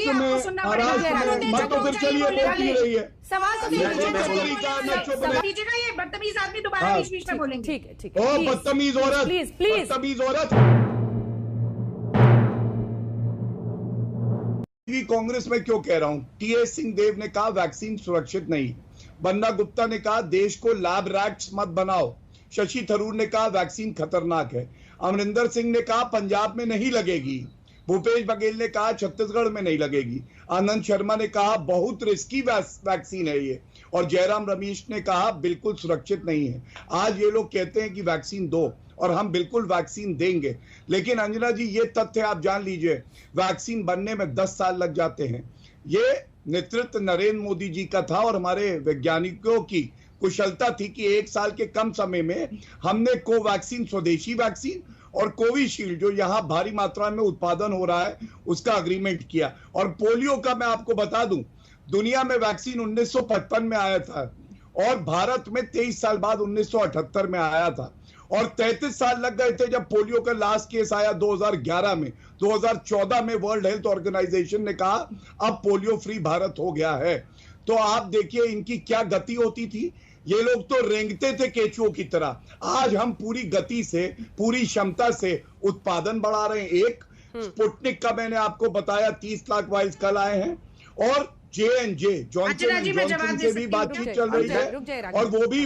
महाराष्ट्र में मत तो फिर चलिए बोलती रही है सवाल तो दीजिएगा। ये बदतमीज आदमी दोबारा बीच में बोलेंगे। ठीक है ठीक ओ है, बदतमीज औरत, प्लीज प्लीज। बदतमीज औरत। कांग्रेस में क्यों कह रहा हूं? टीएस सिंहदेव ने कहा वैक्सीन सुरक्षित नहीं, बन्ना गुप्ता ने कहा देश को लैब रैट्स मत बनाओ, शशि थरूर ने कहा वैक्सीन खतरनाक है, अमरिंदर सिंह ने कहा पंजाब में नहीं लगेगी, भूपेश बघेल ने कहा छत्तीसगढ़ में नहीं लगेगी, आनंद शर्मा ने कहा बहुत रिस्की वैक्सीन है ये, और जयराम रमेश ने कहा बिल्कुल सुरक्षित नहीं है। आज ये लोग कहते हैं कि वैक्सीन दो और हम बिल्कुल वैक्सीन देंगे, लेकिन अंजना जी ये तथ्य आप जान लीजिए, वैक्सीन बनने में 10 साल लग जाते हैं। ये नेतृत्व नरेंद्र मोदी जी का था और हमारे वैज्ञानिकों की कुशलता थी कि 1 साल के कम समय में हमने कोवैक्सीन, स्वदेशी वैक्सीन और कोविशील्ड जो यहाँ भारी मात्रा में उत्पादन हो रहा है उसका अग्रीमेंट किया। और पोलियो का मैं आपको बता दूं, दुनिया में वैक्सीन 1955 में आया था और भारत में 23 साल बाद 1978 में आया था, और 33 साल लग गए थे जब पोलियो का लास्ट केस आया 2011 में। 2014 में वर्ल्ड हेल्थ ऑर्गेनाइजेशन ने कहा अब पोलियो फ्री भारत हो गया है। तो आप देखिए इनकी क्या गति होती थी, ये लोग तो रेंगते थे केचुओं की तरह। आज हम पूरी गति से, पूरी क्षमता से उत्पादन बढ़ा रहे हैं। एक स्पुतनिक का मैंने आपको बताया 30 लाख वाइल्स कल आए हैं, और J&J जॉनसन से भी बातचीत चल रही है, और वो भी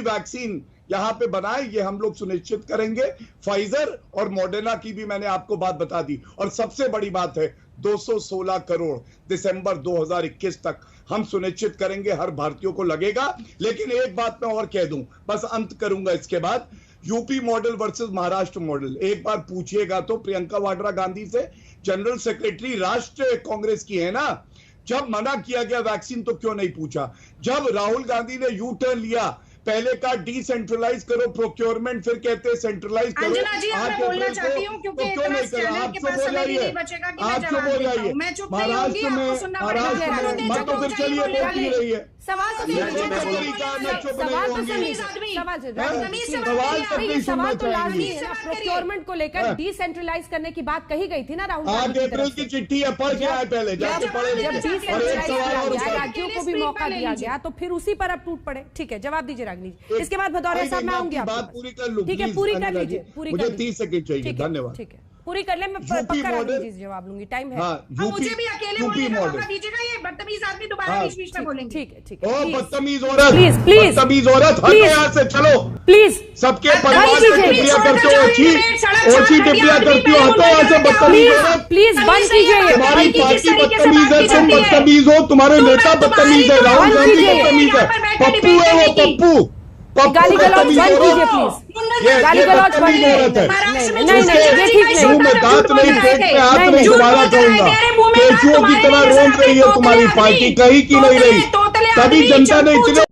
वैक्सीन यहाँ पे बनाए, ये हम लोग सुनिश्चित करेंगे। फाइजर और मॉडर्ना की भी मैंने आपको बात बता दी, और सबसे बड़ी बात है 216 करोड़ दिसंबर 2021 तक हम सुनिश्चित करेंगे हर भारतीयों को लगेगा। लेकिन एक बात मैं और कह दूं, बस अंत करूंगा इसके बाद, UP model versus Maharashtra model एक बार पूछिएगा तो प्रियंका वाड्रा गांधी से, जनरल सेक्रेटरी राष्ट्रीय कांग्रेस की है ना, जब मना किया गया वैक्सीन तो क्यों नहीं पूछा? जब राहुल गांधी ने यू टर्न लिया, पहले का डिसेंट्रलाइज करो प्रोक्योरमेंट, फिर कहते हैं सेंट्रलाइज करो। अंजना जी अब मैं बोलना चाहती हूँ क्योंकि इतना चैनल के पास समय नहीं बचेगा कि मैं जवाब दे पाऊं। मैं चुप नहीं होगी, आपको सुनना पड़ेगा। मत तो फिर चलिए बोलती रही है। सवाल तो लाजमी है ना, प्रोक्योरमेंट को लेकर डिसेंट्रलाइज करने की बात कही गई थी ना राहुल गांधी की अप्रैल की चिट्ठी है, पढ़ के आए पहले, जाके पढ़े। जब डिसेंट्रलाइज किया गया, राज्यों को भी मौका दिया गया, तो फिर उसी पर अब टूट पड़े। ठीक है, जवाब दीजिए रागनी जी। इसके बाद भदौरिया साहब मैं आऊंगी, बात पूरी कर लूं। ठीक है, पूरी कर लीजिए, पूरी मुझे 30 सेकंड चाहिए, धन्यवाद। ठीक है, पूरी कर ले, मैं पक्का रागनी जी जवाब लूंगी, टाइम है। मुझे भी अकेले बोलने का मौका दीजिएगा, ये बदतमीज आदमी दोबारा बीच में बोलेंगे। ठीक है ठीक है। ओ बदतमीज औरत, प्लीज प्लीज, बदतमीज औरत, हटो यहाँ से, चलो प्लीज। सबके परिवार से टिप्पणियां करते हो, ओछी टिप्पणियां करती हो, हटो यहाँ से बदतमीज औरत। प्लीज बंद कीजिए। तुम्हारी पार्टी बदतमीज है, तुम बदतमीज हो, तुम्हारे नेता बदतमीज है, राहुल गांधी बदतमीज है, पप्पू है वो, पप्पू गाली गलौज बंद कीजिए प्लीज, गाली गलौज बंद कीजिए। नहीं नहीं, ये ठीक नहीं। मुंह में दांत नहीं, पेट में हाथ नहीं, दोबारा कहूंगा, केचुओं की तरह रोक रही है तुम्हारी पार्टी, कहीं की नहीं रही, तभी जनता ने इतने